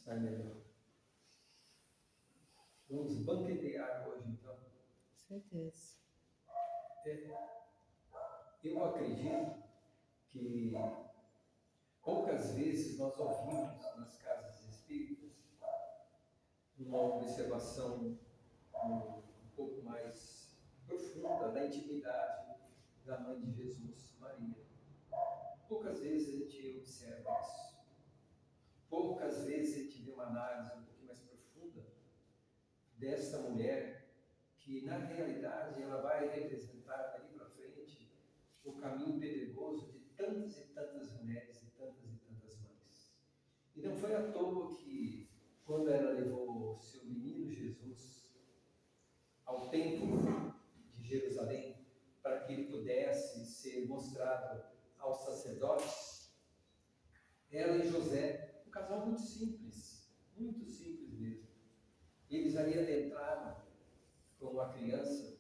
Sai melhor. Vamos banquetear hoje, então. Certeza. Eu acredito que poucas vezes nós ouvimos nas casas espíritas uma observação um pouco mais profunda da intimidade da mãe de Jesus, Maria. Poucas vezes a gente observa isso. Poucas vezes a gente vê uma análise um pouquinho mais profunda desta mulher, que na realidade ela vai representar dali para frente o caminho pedregoso de tantas e tantas mulheres e tantas mães. E não foi à toa que, quando ela levou seu menino Jesus ao templo de Jerusalém, para que ele pudesse ser mostrado aos sacerdotes, ela e José, um casal muito simples mesmo. Eles ali adentraram com uma criança,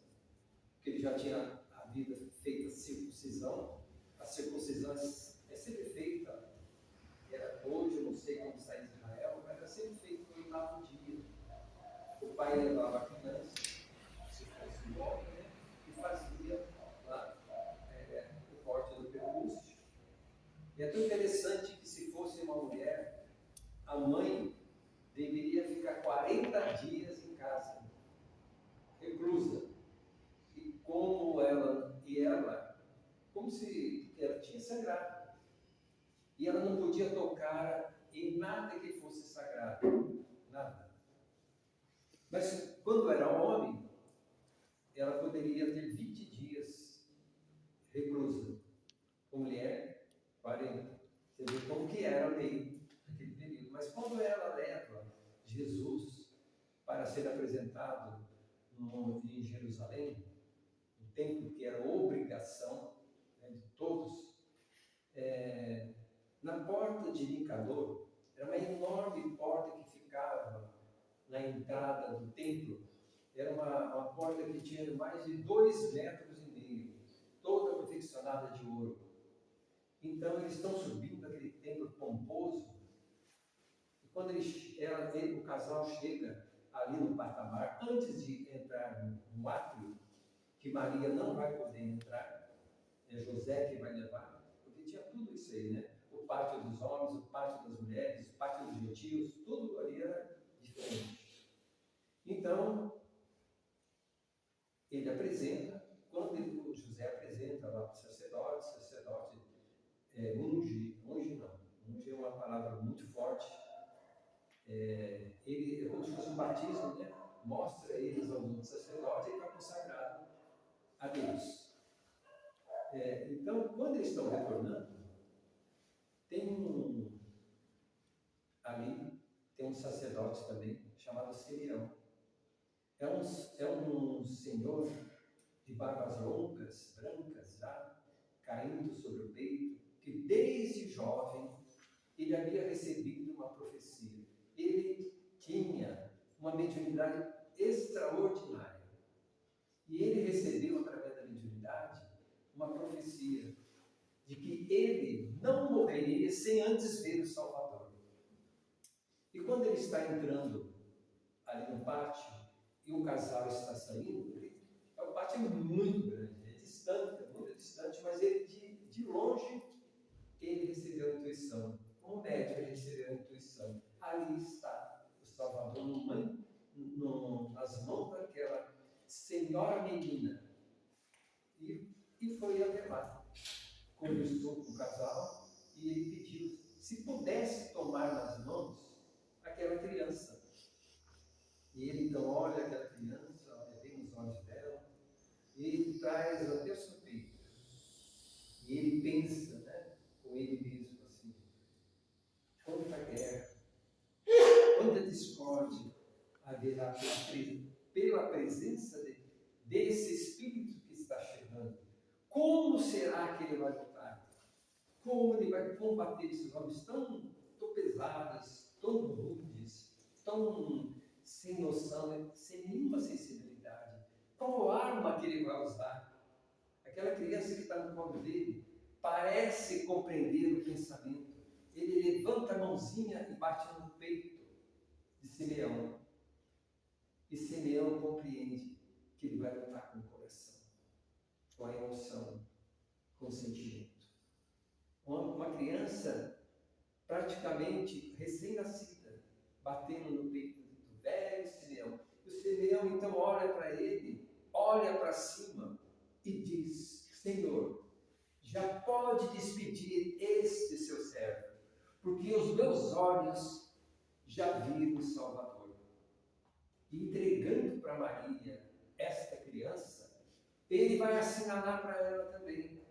que ele já tinha havido feita circuncisão. A circuncisão é sempre feita, hoje eu não sei como está em Israel, mas era sempre feita no 8º dia. O pai levava a criança, se fosse um homem, né, e fazia lá, o corte do prepúcio. E é tão interessante que, se fosse uma mulher, a mãe deveria ficar 40 dias em casa, reclusa. Como se ela tinha sagrado. E ela não podia tocar em nada que fosse sagrado. Nada. Mas quando era homem, ela poderia ter 20 dias reclusa. Com mulher, 40. Você vê como que era a lei naquele período. Mas quando ela leva Jesus para ser apresentado em Jerusalém, um templo que era obrigação, né, de todos, na porta de Nicador, era uma enorme porta que ficava na entrada do templo. Era uma porta que tinha mais de 2,5 metros, toda confeccionada de ouro. Então eles estão subindo aquele templo pomposo, e quando o casal chega ali no patamar, antes de entrar no átrio, que Maria não vai poder entrar, é José que vai levar, porque tinha tudo isso aí, né? O pátio dos homens, o pátio das mulheres, o pátio dos gentios, tudo ali era diferente. Então, ele apresenta, quando o José apresenta lá para o sacerdote unge é uma palavra muito forte, ele é como se fosse um batismo, né? Mostra eles ao outro sacerdote e está consagrado a Deus. Então, quando eles estão retornando, ali tem um sacerdote também, chamado Simeão. É um senhor de barbas longas, brancas já, caindo sobre o peito, que desde jovem ele havia recebido uma profecia. Ele tinha uma mediunidade extraordinária. E ele recebeu, através da mediunidade, uma profecia de que ele não morreria sem antes ver o Salvador. E quando ele está entrando ali no pátio e o casal está saindo, o pátio é muito grande, é distante, é muito distante, mas ele de longe ele recebeu a intuição. Como médico, ele recebeu a intuição. Ali está o Salvador nas mãos daquela senhora menina. E foi até lá. Conversou com o casal e ele pediu se pudesse tomar nas mãos aquela criança. E ele então olha aquela criança, olha bem nos olhos dela, e ele traz até o seu peito. E ele pensa, né, com ele mesmo assim: quanta guerra, quanta discórdia haverá pela presença desse Espírito que está chegando. Como será que ele vai lutar? Como ele vai combater esses homens tão pesados, tão rudes, tão sem noção, né? Sem nenhuma sensibilidade? Qual arma que ele vai usar? Aquela criança que está no colo dele parece compreender o pensamento. Ele levanta a mãozinha e bate no peito. Simeão. E Simeão compreende que ele vai lutar com o coração, com a emoção, com o sentimento. Uma criança praticamente recém-nascida, batendo no peito do velho Simeão. E o Simeão então olha para ele, olha para cima e diz: Senhor, já pode despedir este seu servo, porque os meus olhos já viram o Salvador. E entregando para Maria esta criança, ele vai assinalar para ela também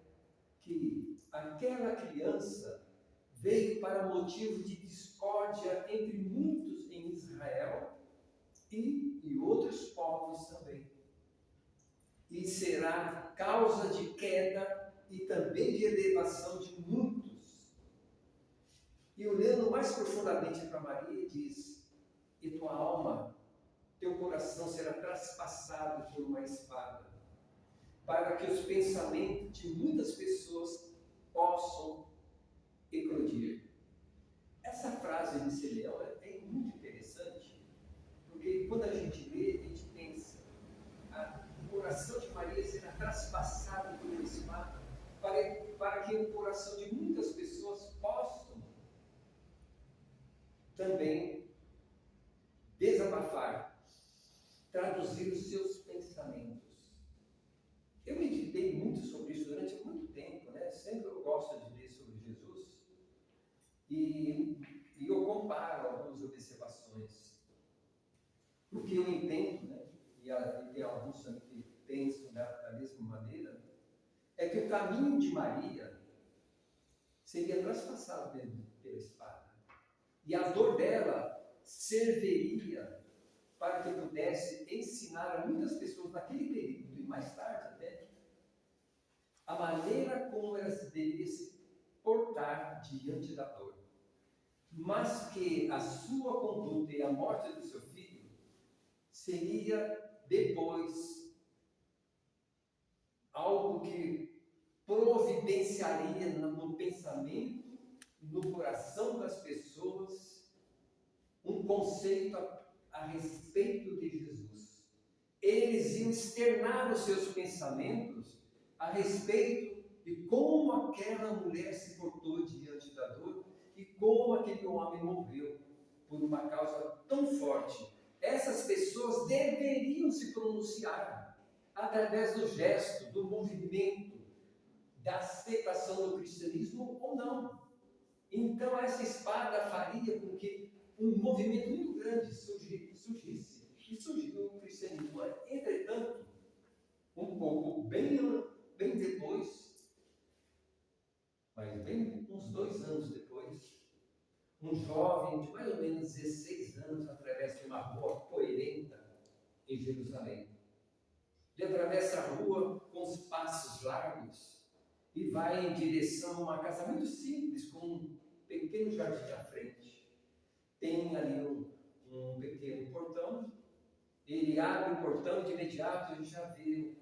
que aquela criança veio para motivo de discórdia entre muitos em Israel e outros povos também. E será causa de queda e também de elevação de muitos. E olhando mais profundamente para Maria, diz: e tua alma, teu coração será traspassado por uma espada, para que os pensamentos de muitas pessoas possam eclodir. Essa frase de Simeão é muito interessante, porque quando a gente lê, a gente pensa, o coração de Maria será traspassado por uma espada, para que o coração de muitas pessoas possam também desabafar, traduzir os seus pensamentos. Eu meditei muito sobre isso durante muito tempo, né? Sempre eu gosto de ler sobre Jesus e eu comparo algumas observações. Porque eu entendo, né? E tem alguns também que pensam da mesma maneira, é que o caminho de Maria seria traspassado pela espada. E a dor dela serviria para que pudesse ensinar a muitas pessoas naquele período, e mais tarde até, a maneira como elas deveriam se portar diante da dor. Mas que a sua conduta e a morte do seu filho seria depois algo que providenciaria no pensamento, no coração das pessoas, um conceito a respeito de Jesus. Eles iam externar os seus pensamentos a respeito de como aquela mulher se portou diante da dor e como aquele homem morreu por uma causa tão forte. Essas pessoas deveriam se pronunciar através do gesto, do movimento, da aceitação do cristianismo ou não. Então essa espada faria com que um movimento muito grande surgisse. E surgiu o cristianismo. Entretanto, um pouco bem depois, mas bem uns 2 anos depois, um jovem de mais ou menos 16 anos atravessa uma rua poeirenta em Jerusalém. Ele atravessa a rua com os passos largos e vai em direção a uma casa muito simples, com um pequeno jardim à frente. Tem ali um pequeno portão. Ele abre o portão e de imediato ele já vê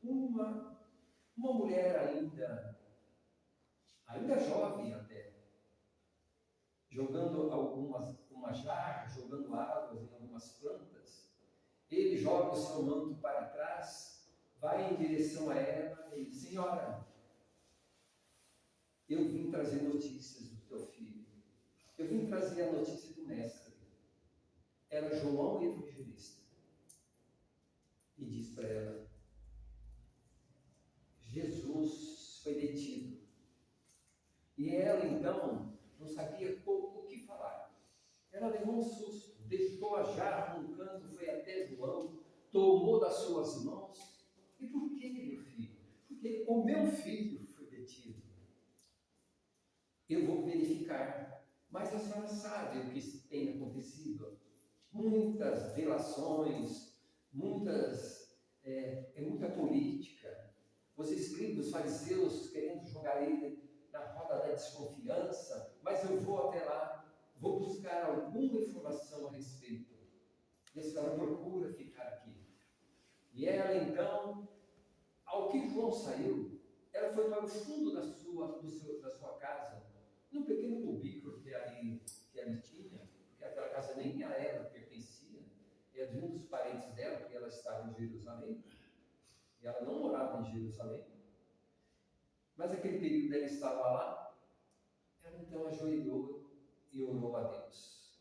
uma mulher ainda jovem até, jogando uma jarra, jogando águas em algumas plantas. Ele joga o seu manto para trás, vai em direção a ela e diz: Senhora, eu vim trazer notícias do teu filho. Eu vim trazer a notícia do mestre. Era João Evangelista. E diz para ela: Jesus foi detido. E ela então não sabia o que falar. Ela levou um susto, deixou a jarra num canto, foi até João, tomou das suas mãos. E por que, meu filho? Porque o meu filho foi detido. Eu vou verificar. Mas a senhora sabe o que tem acontecido? Muitas delações, muita política. Os escribas, os fariseus querendo jogar ele na roda da desconfiança, mas eu vou até lá, vou buscar alguma informação a respeito. E a senhora procura ficar aqui. E ela então, ao que João saiu, ela foi para o fundo da sua casa, num pequeno cubículo que ali tinha, porque aquela casa nem a ela pertencia. é de um dos parentes dela, porque ela estava em Jerusalém, e ela não morava em Jerusalém, mas aquele período ela estava lá, ela então ajoelhou e orou a Deus.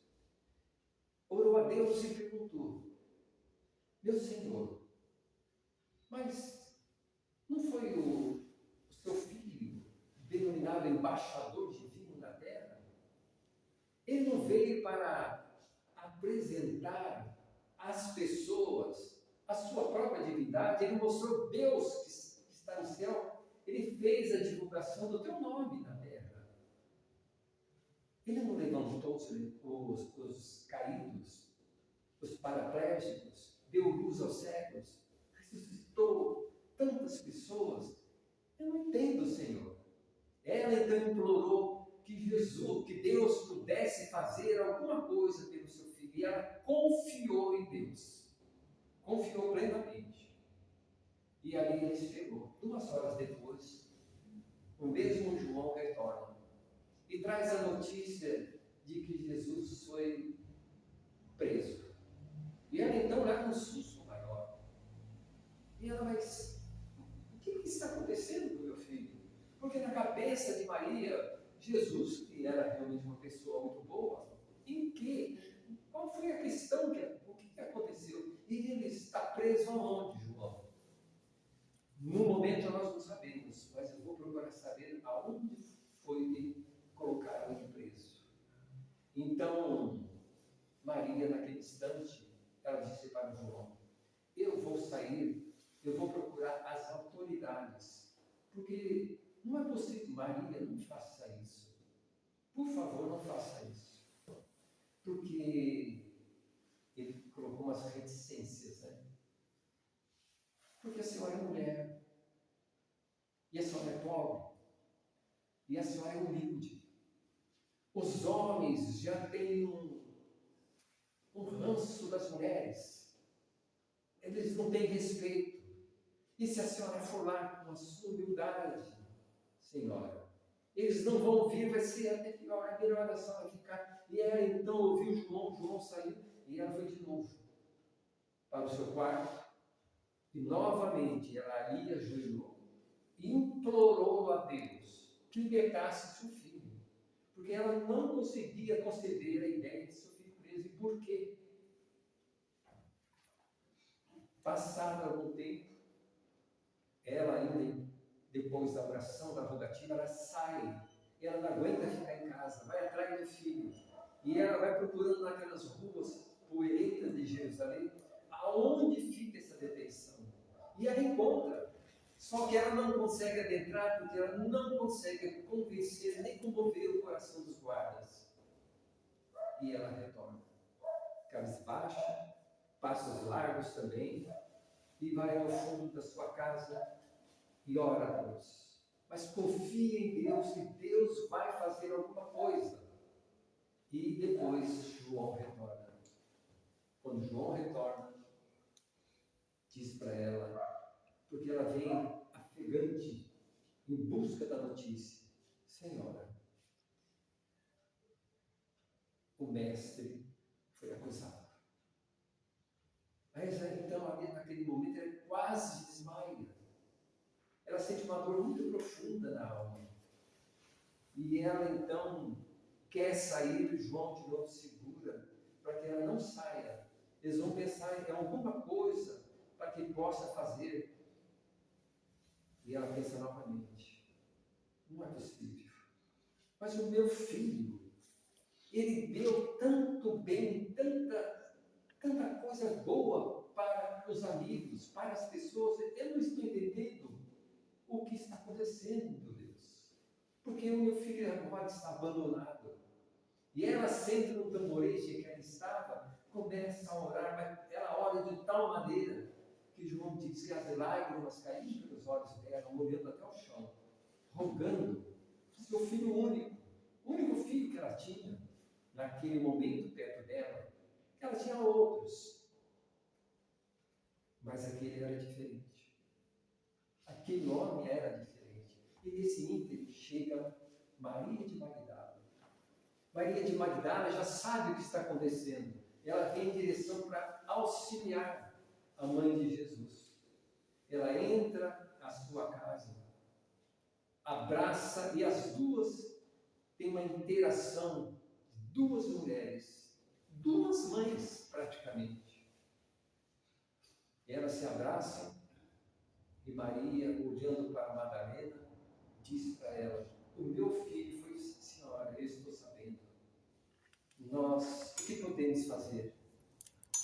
Orou a Deus e perguntou: meu Senhor, mas não foi o seu filho denominado embaixador divino na terra? Ele não veio para apresentar às pessoas a sua própria divindade, ele mostrou Deus que está no céu, ele fez a divulgação do teu nome na terra. Ele não levantou os caídos, os paraplégicos, deu luz aos cegos, ressuscitou tantas pessoas. Eu não entendo, Senhor. Ela então implorou que Jesus, que Deus pudesse fazer alguma coisa pelo seu filho, e ela confiou em Deus, confiou plenamente. E ali ele chegou. 2 horas depois, o mesmo João retorna e traz a notícia de que Jesus foi preso. E ela então leva um susto maior. E ela, mas o que está acontecendo com meu filho? Porque na cabeça de Maria, Jesus, que era realmente uma pessoa muito boa, em que? Qual foi a questão? O que aconteceu? E ele está preso aonde, João? No momento nós não sabemos, mas eu vou procurar saber aonde foi que colocaram ele preso. Então, Maria, naquele instante, ela disse para João: eu vou sair, eu vou procurar as autoridades, porque não é possível, Maria, não faça isso. Por favor, não faça isso. Porque ele colocou umas reticências, né? Porque a senhora é mulher, e a senhora é pobre, e a senhora é humilde. Os homens já têm um ranço das mulheres, eles não têm respeito. E se a senhora for lá com a sua humildade, senhora, eles não vão vir, vai ser até pior, é melhor a senhora ficar. E ela então ouviu João saiu, e ela foi de novo para o seu quarto, e novamente ela ali ajoelhou e implorou a Deus que libertasse seu filho, porque ela não conseguia conceber a ideia de seu filho preso. E por quê? Passado algum tempo, ela ainda, depois da oração, da rogativa, ela sai, ela não aguenta ficar em casa, vai atrás do filho, e ela vai procurando naquelas ruas poeirentas de Jerusalém, aonde fica essa detenção, e ela encontra, só que ela não consegue adentrar, porque ela não consegue convencer, nem comover o coração dos guardas, e ela retorna, cabisbaixa, passos largos também, e vai ao fundo da sua casa, e ora a Deus, mas confia em Deus, que Deus vai fazer alguma coisa. E depois João retorna. Quando João retorna, diz para ela, porque ela vem afegante, em busca da notícia: Senhora, o mestre foi acusado. Mas então, ali naquele momento, ela quase desmaia. Ela sente uma dor muito profunda na alma. E ela então quer sair, João de novo segura, para que ela não saia. Eles vão pensar em alguma coisa para que possa fazer. E ela pensa novamente: não é possível. Mas o meu filho, ele deu tanto bem, tanta coisa boa para os amigos, para as pessoas. Eu não estou entendendo o que está acontecendo, meu Deus. Porque o meu filho agora está abandonado. E ela, sente no tamborejo que ela estava, começa a orar, mas ela ora de tal maneira que João diz que as lágrimas caíam pelos olhos dela, olhando até o chão, rogando seu filho único, o único filho que ela tinha naquele momento perto dela. Ela tinha outros, mas aquele era diferente. Aquele homem era diferente. E nesse ínterim chega Maria de Magdala. Maria de Magdala já sabe o que está acontecendo. ela vem em direção para auxiliar a mãe de Jesus. Ela entra à sua casa, abraça, e as duas têm uma interação, duas mulheres, duas mães praticamente. Elas se abraçam e Maria, olhando para Madalena, disse para ela: o meu filho foi, senhora, eu estou sabendo. Nós, o que podemos fazer?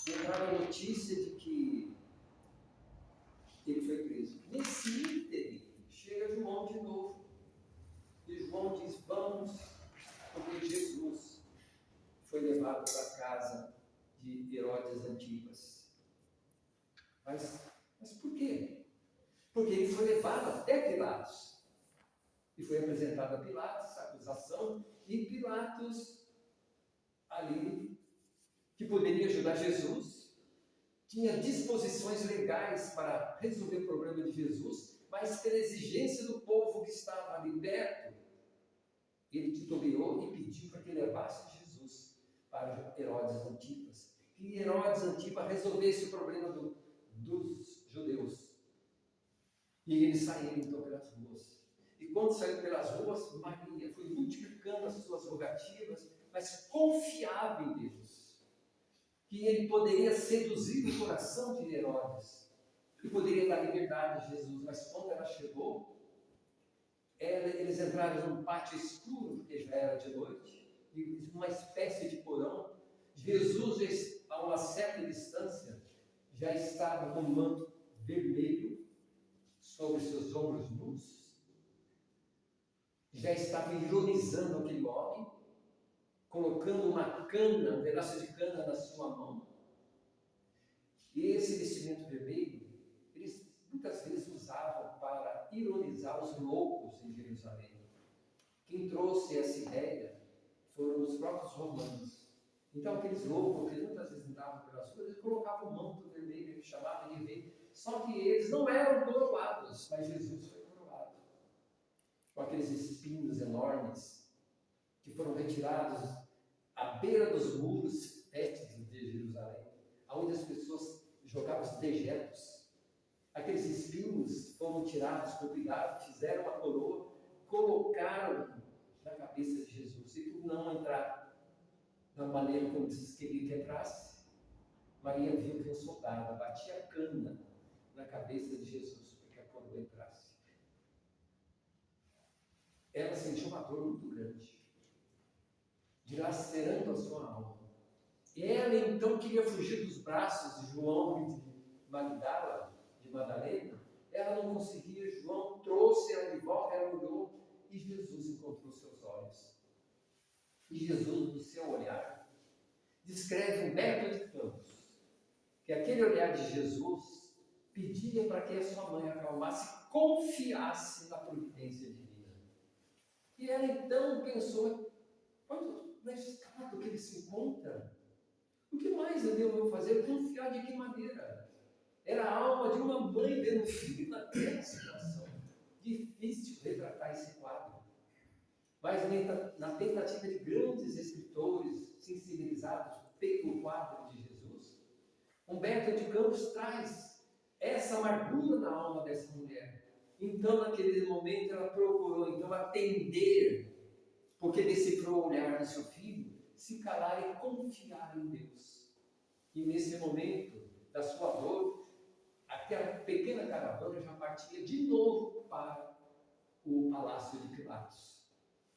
Entrava a notícia de que ele foi preso. Nesse ínterim, chega João de novo. E João diz: vamos, porque Jesus foi levado para a casa de Herodes Antipas. Mas por quê? Porque ele foi levado até Pilatos. E foi apresentado a Pilatos a acusação, e Pilatos, ali, que poderia ajudar Jesus, tinha disposições legais para resolver o problema de Jesus, mas pela exigência do povo que estava ali perto, ele titubeou e pediu para que levasse Jesus para Herodes Antipas. Que Herodes Antipas resolvesse o problema dos judeus. E eles saíram então pelas ruas. E quando saiu pelas ruas, Maria foi multiplicando as suas rogativas, mas confiava em Deus, que ele poderia seduzir o coração de Herodes, e poderia dar liberdade a Jesus. Mas quando ela chegou, eles entraram num pátio escuro, porque já era de noite, e uma espécie de porão. Jesus, a uma certa distância, já estava com um manto vermelho sobre seus ombros nus, já estava ironizando aquele homem, colocando uma cana, um pedaço de cana na sua mão. E esse vestimento vermelho, eles muitas vezes usavam para ironizar os loucos em Jerusalém. Quem trouxe essa ideia foram os próprios romanos. Então, aqueles loucos que muitas vezes andavam pelas ruas, eles colocavam um manto vermelho, que chamavam de rei. Só que eles não eram coroados, mas Jesus foi coroado. Com aqueles espinhos enormes que foram retirados à beira dos muros fétidos de Jerusalém, onde as pessoas jogavam os dejetos. Aqueles espinhos foram tirados com cuidado, fizeram uma coroa, colocaram na cabeça de Jesus. E por não entrar da maneira como eles queriam que entrasse, Maria viu que um soldado batia a cana na cabeça de Jesus para que a coroa entrasse. Ela sentiu uma dor muito grande, dilacerando a sua alma. Ela então queria fugir dos braços de João e de Magdala, de Madalena. Ela não conseguia. João trouxe ela de volta, ela olhou e Jesus encontrou seus olhos. E Jesus, no seu olhar, descreve Humberto de Campos, que aquele olhar de Jesus pedia para que a sua mãe acalmasse, confiasse na providência divina. E ela então pensou: quando no estado que ele se encontra, o que mais eu devo fazer? Confiar de que maneira? Era a alma de uma mãe vendo o filho naquela situação. Difícil retratar esse quadro. Mas na tentativa de grandes escritores sensibilizados pelo quadro de Jesus, Humberto de Campos traz essa amargura na alma dessa mulher. Então, naquele momento, ela procurou então atender, porque decifrou o olhar do seu filho, se calar e confiar em Deus. E nesse momento da sua dor, aquela pequena caravana já partia de novo para o palácio de Pilatos.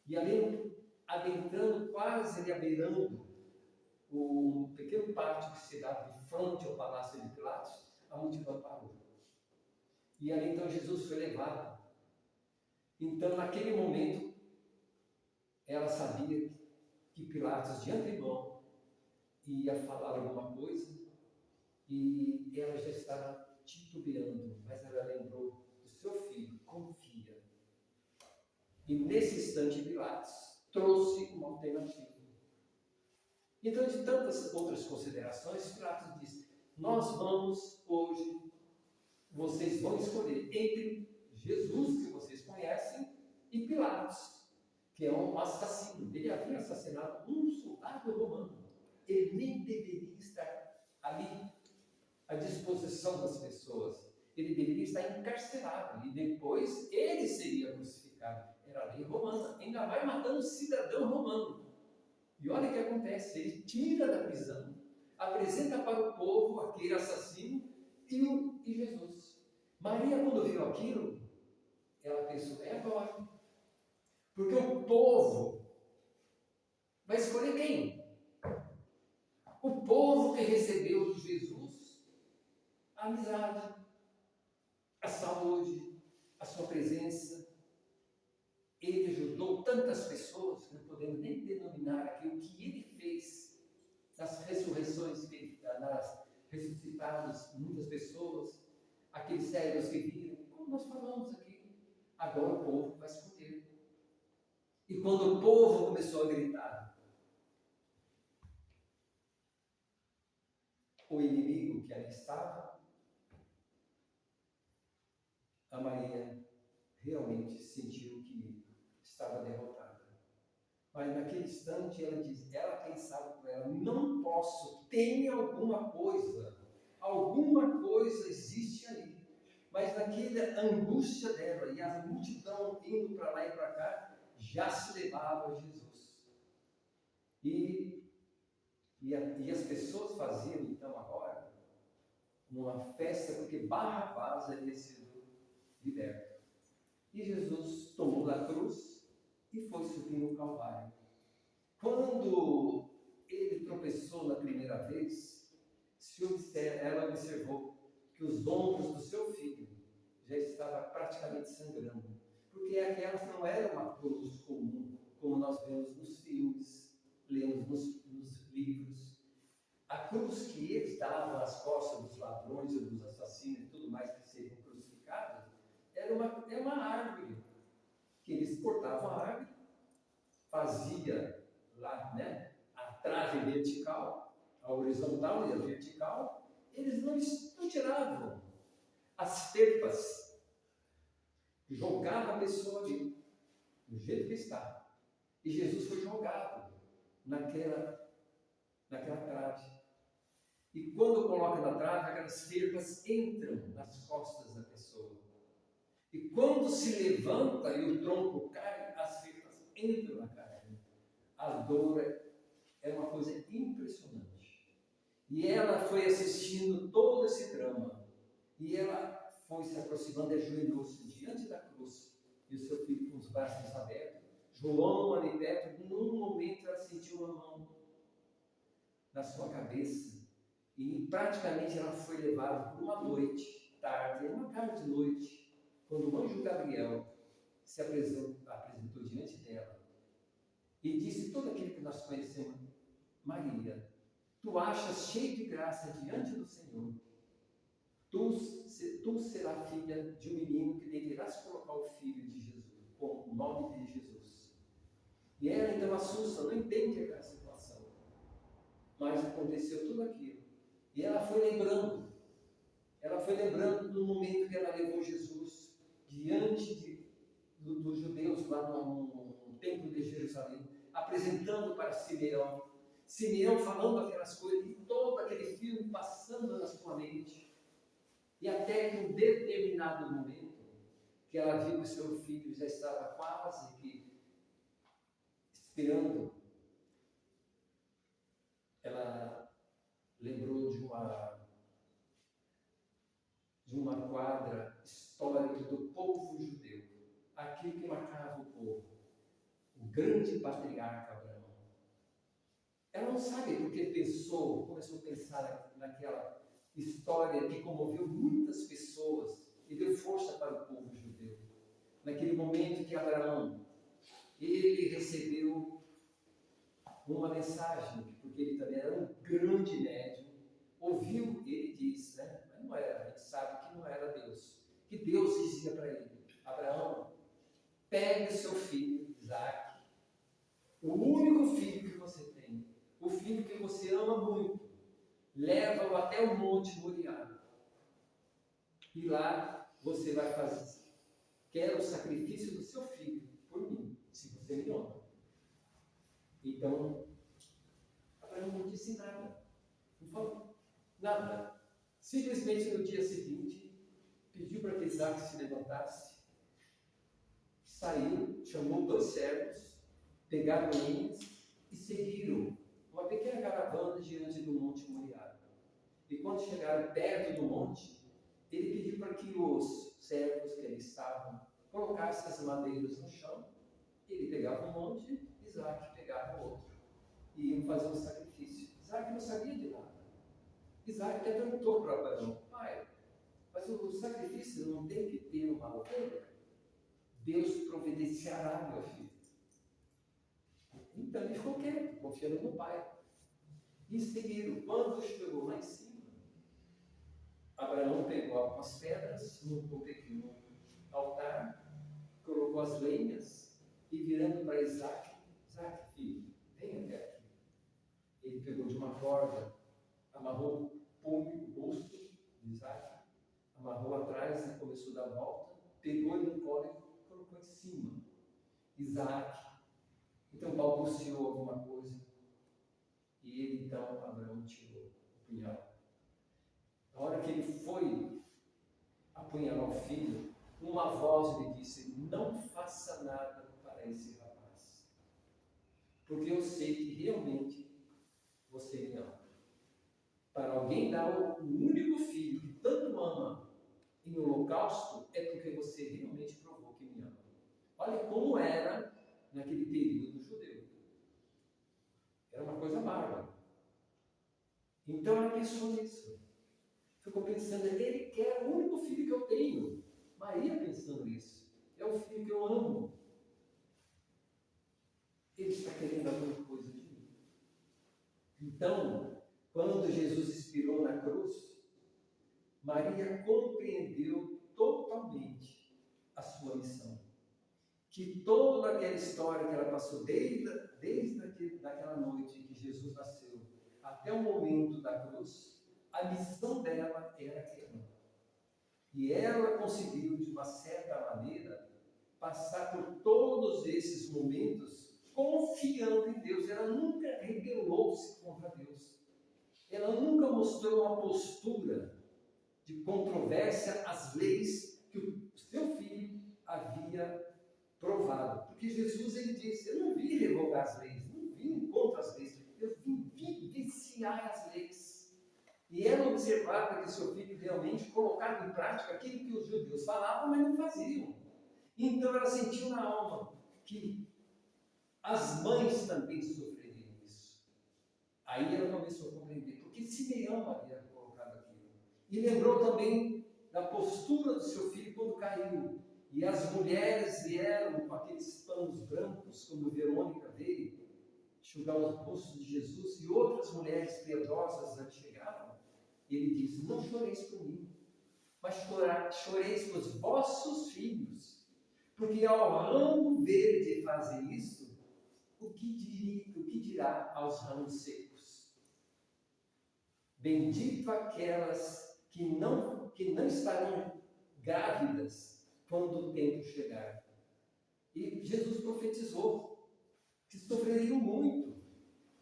E ali, adentrando, quase ali beirando o pequeno pátio que se dava de frente ao palácio de Pilatos, a multidão parou. E ali então Jesus foi levado. Então, naquele momento, ela sabia que Pilatos, de antemão, ia falar alguma coisa, e ela já estava titubeando, mas ela lembrou do seu filho: confia. E nesse instante, Pilatos trouxe uma alternativa. Então, de tantas outras considerações, Pilatos disse: nós vamos hoje, vocês vão escolher entre Jesus, que vocês conhecem, e Pilatos, que é um assassino. Ele havia assassinado um soldado romano. Ele nem deveria à disposição das pessoas. Ele deveria estar encarcerado e depois ele seria crucificado. Era a lei romana, ainda mais matando um cidadão romano. E olha o que acontece, ele tira da prisão, apresenta para o povo aquele assassino e Jesus. Maria, quando viu aquilo, ela pensou, é agora. Porque o povo vai escolher quem? O povo que recebeu de Jesus a amizade, a saúde, a sua presença. Ele ajudou tantas pessoas, que não podemos nem denominar aqui o que ele fez nas ressurreições, nas ressuscitadas muitas pessoas, aqueles cegos que viram, como nós falamos aqui. Agora o povo vai escolher. E quando o povo começou a gritar, o inimigo que ali estava, a Maria realmente sentiu que estava derrotada. Mas naquele instante ela diz, ela pensava com ela, não posso, tem alguma coisa existe aí. Mas naquela angústia dela e a multidão indo para lá e para cá, já se levava a Jesus. E as pessoas faziam então agora uma festa porque Barrabás havia sido liberto. E Jesus tomou da cruz e foi subir no Calvário. Quando ele tropeçou na primeira vez, ela observou que os ombros do seu filho já estavam praticamente sangrando, porque aquela não era uma cruz comum, como nós vemos nos filmes, lemos nos livros. A cruz que eles davam às costas dos ladrões e dos assassinos e tudo mais que seriam crucificados, era uma árvore, que eles cortavam a árvore, fazia lá, né, a trave vertical, a horizontal e a vertical, eles não tiravam as pepas, jogavam a pessoa ali, do jeito que está. E Jesus foi jogado naquela trave. E quando coloca na trave, aquelas pepas entram nas costas da pessoa. E quando se levanta e o tronco cai, as pepas entram na carne. A dor é uma coisa impressionante. E ela foi assistindo todo esse drama. E ela foi se aproximando e ajoelhou-se diante da cruz. E o seu filho com os braços abertos. João ali perto. Num momento ela sentiu uma mão na sua cabeça. E praticamente ela foi levada por uma noite, tarde, uma tarde de noite, quando o anjo Gabriel se apresentou diante dela e disse tudo aquilo que nós conhecemos. Maria, tu achas cheio de graça diante do Senhor. Tu serás filha de um menino que deverás colocar o filho de Jesus, com o nome de Jesus. E ela então assusta, não entende aquela situação. Mas aconteceu tudo aquilo. E ela foi lembrando do momento que ela levou Jesus diante dos judeus lá no templo de Jerusalém, apresentando para Simeão. Simeão falando aquelas coisas, e todo aquele filme passando na sua mente. E até que um determinado momento, que ela viu que seu filho já estava quase que esperando, ela lembrou de uma quadra histórica do povo judeu, aquele que marcava o povo, o grande patriarca Abraão. Ela não sabe porque começou a pensar naquela história que comoveu muitas pessoas e deu força para o povo judeu. Naquele momento que Abraão, ele recebeu uma mensagem, porque ele também era um grande médium, ouviu, ele diz, né? Mas não era, a gente sabe que não era Deus. Que Deus dizia para ele, Abraão, pegue o seu filho, Isaac, o único filho que você tem, o filho que você ama muito, leva-o até o Monte Moriá. E lá você vai fazer, quero o sacrifício do seu filho por mim, se você me ama. Então, Abraão não disse nada, não falou nada. Simplesmente no dia seguinte, pediu para que Isaac se levantasse, saiu, chamou 2 servos, pegaram lenhas e seguiram uma pequena caravana diante do Monte Moriá. E quando chegaram perto do monte, ele pediu para que os servos que ali estavam colocassem as madeiras no chão. Ele pegava um monte, Isaac pegava outro. E iam fazer um sacrifício. Isaac não sabia de nada. Isaac até perguntou para Abraão: pai, mas o sacrifício não tem que ter uma ovelha? Deus providenciará, meu filho. Então ele ficou quieto, confiando no pai. E seguiram. Quando chegou lá em cima, Abraão pegou algumas pedras, montou um pequeno altar, colocou as lenhas e, virando para Isaac, Isaac, filho, venha até aqui. Ele pegou de uma corda, amarrou o rosto de Isaac, amarrou atrás e começou a dar volta, pegou ele no colo e colocou em cima. Isaac, então balbuciou alguma coisa, e ele então, Abraão, tirou o punhal. Na hora que ele foi apunhalar o filho, uma voz lhe disse: não faça nada para esse rapaz, porque eu sei que realmente você me ama. Para alguém dar o único filho que tanto ama em holocausto, é porque você realmente provou que me ama. Olha como era naquele período judeu. Era uma coisa bárbara. Então ela pensou nisso. Ficou pensando: ele quer o único filho que eu tenho. Maria pensando isso. É o filho que eu amo. Ele está querendo alguma coisa de mim. Então, quando Jesus expirou na cruz, Maria compreendeu totalmente a sua missão. Que toda aquela história que ela passou, desde aquela noite que Jesus nasceu, até o momento da cruz, a missão dela era aquela. E ela conseguiu, de uma certa maneira, passar por todos esses momentos confiando em Deus. Ela nunca rebelou-se contra Deus. Ela nunca mostrou uma postura de controvérsia às leis que o seu filho havia provado. Porque Jesus, ele disse: eu não vim revogar as leis, não vim contra as leis, eu vim vivenciar as leis. E ela observava que seu filho realmente colocava em prática aquilo que os judeus falavam, mas não faziam. Então ela sentiu na alma que as mães também sofreriam isso. Aí ela começou a compreender porque Simeão havia colocado aquilo. E lembrou também da postura do seu filho quando caiu. E as mulheres vieram com aqueles panos brancos, como Verônica veio, enxugar os rostos de Jesus, e outras mulheres piedosas ali chegaram. Ele diz: não choreis por mim, mas choreis por vossos filhos, porque ao ramo verde fazer isso, o que dirá aos ramos secos? Bendito aquelas que não estarão grávidas quando o tempo chegar. E Jesus profetizou que sofreriam muito,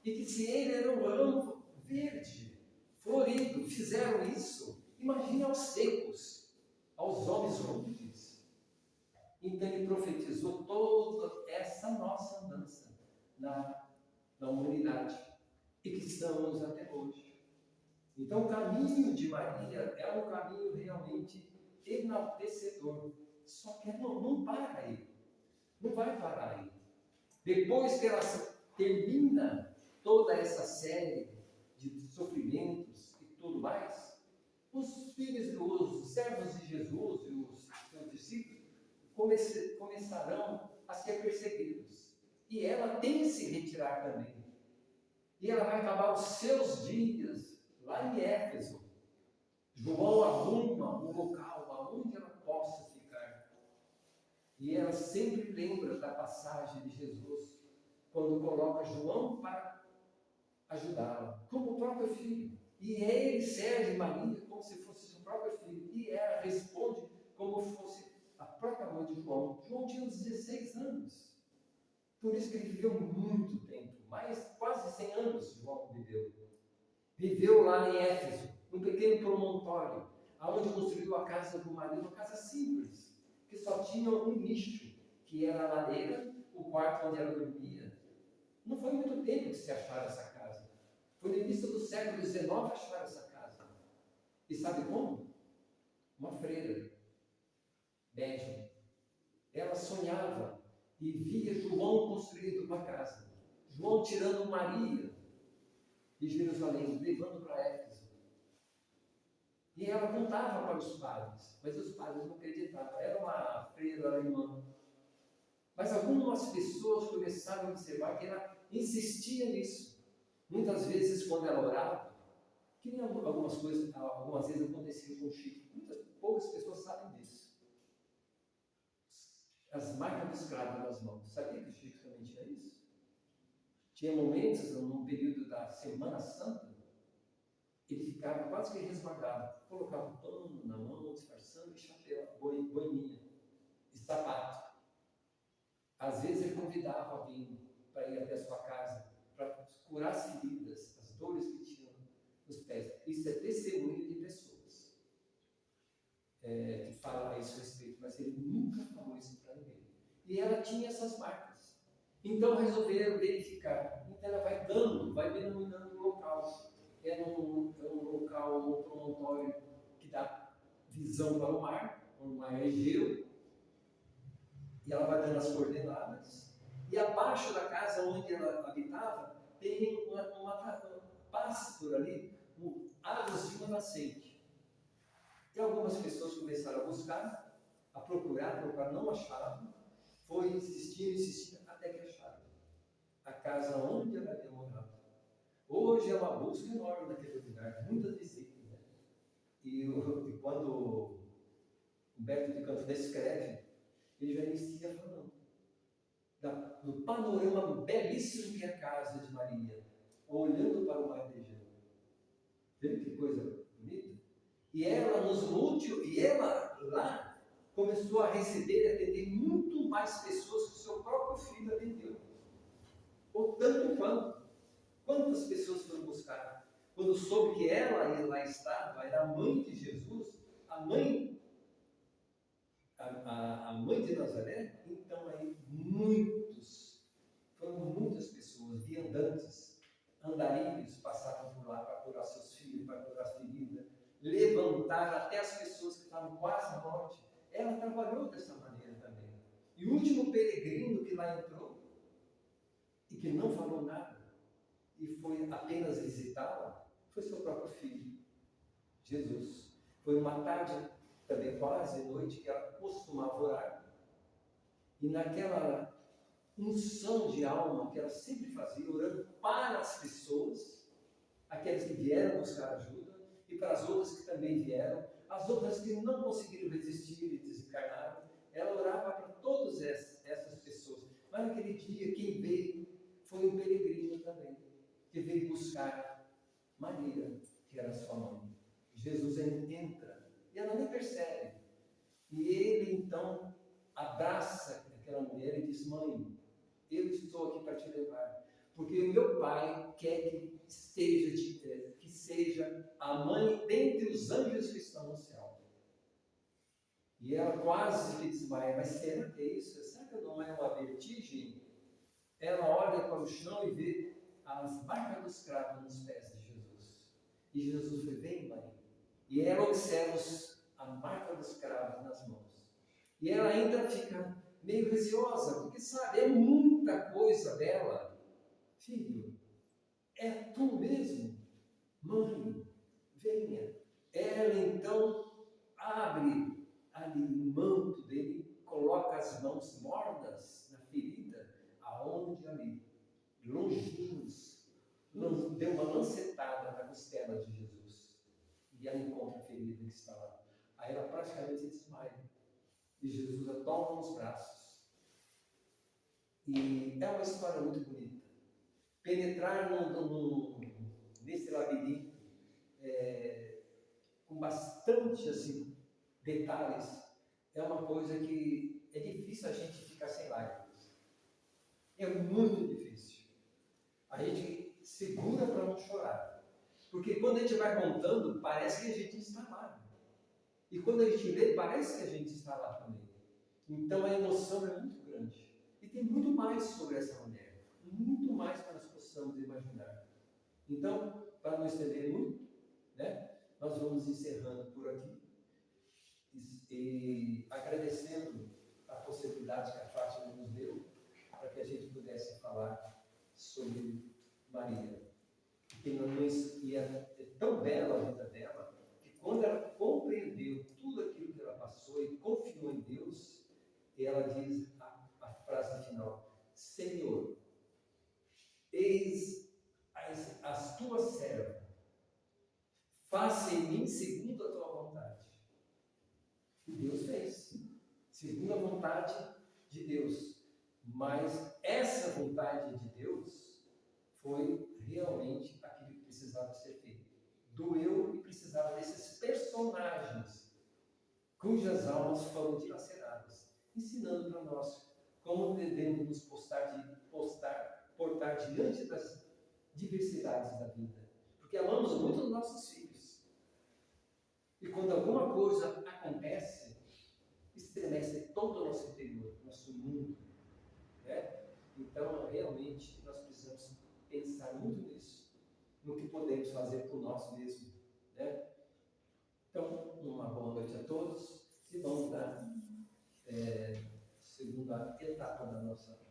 e que se ele era um ramo verde, florido, fizeram isso, imagine aos secos, aos homens rudes. Então ele profetizou toda essa nossa andança na humanidade, e que estamos até hoje. Então o caminho de Maria é um caminho realmente enaltecedor, só que não para aí, não vai parar aí. Depois que ela termina toda essa série de sofrimentos e tudo mais, os servos de Jesus e os seus discípulos começarão a ser perseguidos. E ela tem que se retirar também. E ela vai acabar os seus dias lá em Éfeso. João arruma um local onde ela possa ficar. E ela sempre lembra da passagem de Jesus, quando coloca João para ajudá-la, como o próprio filho. E ele serve Maria como se fosse seu próprio filho. E ela responde como fosse a própria mãe de João. João tinha 16 anos. Por isso que ele viveu muito tempo. Quase 100 anos João viveu. Viveu lá em Éfeso, um pequeno promontório, aonde construiu a casa do marido, uma casa simples, que só tinha um nicho, que era a lareira, o quarto onde ela dormia. Não foi muito tempo que se acharam essa casa. Foi no início do século XIX acharam essa casa. E sabe como? Uma freira, médium. Ela sonhava e via João construindo uma casa. João tirando Maria de Jerusalém, levando para Éfeso. E ela contava para os padres, mas os padres não acreditavam. Era uma freira alemã. Mas algumas pessoas começaram a observar que ela insistia nisso. Muitas vezes, quando ela orava, que nem algumas vezes acontecia com o Chico. Poucas pessoas sabem disso. As marcas dos cravos nas mãos. Sabia que o Chico também tinha isso? Tinha momentos, num período da Semana Santa, ele ficava quase que resguardado. Colocava um pano na mão, disfarçando, e chapéu, boininha, e sapato. Às vezes ele convidava alguém para ir até a sua casa, para curar as feridas, as dores que tinham nos pés. Isso é testemunho de pessoas que falam a esse respeito, mas ele nunca falou isso para ninguém. E ela tinha essas marcas. Então resolveram verificar. Então ela vai denominando o local. É um local, um promontório que dá visão para o mar Egeu. E ela vai dando as coordenadas. E abaixo da casa onde ela habitava, tem passa por ali, águas de uma nascente. E algumas pessoas começaram a buscar, a procurar, não achavam. Foi insistindo, até que acharam a casa onde ela havia morado. Hoje é uma busca enorme naquele lugar, muitas visitas. Né? E quando Humberto de Campos descreve, ele já inicia falando do panorama belíssimo que é a casa de Maria, olhando para o mar de Egeu. Vê que coisa bonita? E ela lá começou a receber e atender muito mais pessoas que o seu próprio filho atendeu. Ou tanto quanto. Quantas pessoas foram buscar? Quando soube que ela lá estava, era a mãe de Jesus, a mãe de Nazaré, então aí foram muitas pessoas, viandantes, andarilhos, passavam por lá para curar seus filhos, para curar as feridas, levantar até as pessoas que estavam quase à morte. Ela trabalhou dessa maneira também. E o último peregrino que lá entrou, e que não falou nada, e foi apenas visitá-la, foi seu próprio filho, Jesus. Foi uma tarde, também quase noite, que ela costumava orar, e naquela unção de alma que ela sempre fazia, orando para as pessoas, aqueles que vieram buscar ajuda, e para as outras que também vieram, as outras que não conseguiram resistir e desencarnaram, ela orava para todas essas pessoas. Mas naquele dia, quem veio foi um peregrino também, que veio buscar Maria, que era sua mãe. Jesus entra, e ela nem percebe. E ele então abraça aquela mulher e diz: mãe, eu estou aqui para te levar, porque o meu pai quer que seja a mãe dentre os anjos que estão no céu. E ela quase que desmaia, mas será que é isso? Será que não é uma vertigem? Ela olha para o chão e vê as marcas dos cravos nos pés de Jesus. E Jesus foi: vem, mãe. E ela observa a marca dos cravos nas mãos. E ela ainda fica meio receosa, porque sabe, é muita coisa dela. Filho, é tu mesmo? Mãe, venha. Ela então abre ali o manto dele, coloca as mãos mornas na ferida, aonde ali, longínquos, deu uma lancetada na costela de Jesus. E ela encontra a ferida que está lá. Aí ela praticamente desmaia. E Jesus a toma nos braços. E é uma história muito bonita. Penetrar nesse labirinto com bastante assim, detalhes é uma coisa que é difícil a gente ficar sem lágrimas. É muito difícil. A gente segura para não chorar. Porque quando a gente vai contando, parece que a gente está lá. E quando a gente lê, parece que a gente está lá também. Então a emoção é muito grande. E tem muito mais sobre essa mulher. Muito mais que nós possamos imaginar. Então, para não estender muito, né, nós vamos encerrando por aqui. E agradecendo a possibilidade que a Fátima nos deu para que a gente pudesse falar sobre Maria. E é tão bela a vida dela, que quando ela compreendeu tudo aquilo que ela passou e confiou em Deus, ela diz a frase final: Senhor, eis as tuas servas, faça em mim segundo a tua vontade. E Deus fez, segundo a vontade de Deus. Mas essa vontade de Deus foi realmente aquilo que precisava ser feito. Doeu e precisava desses personagens cujas almas foram dilaceradas, ensinando para nós como devemos nos portar diante das diversidades da vida. Porque amamos muito os nossos filhos. E quando alguma coisa acontece, estremece todo o nosso interior, nosso mundo. Né? Então, realmente, nós precisamos pensar muito nisso, no que podemos fazer por nós mesmos. Né? Então, uma boa noite a todos e vamos para a segunda etapa da nossa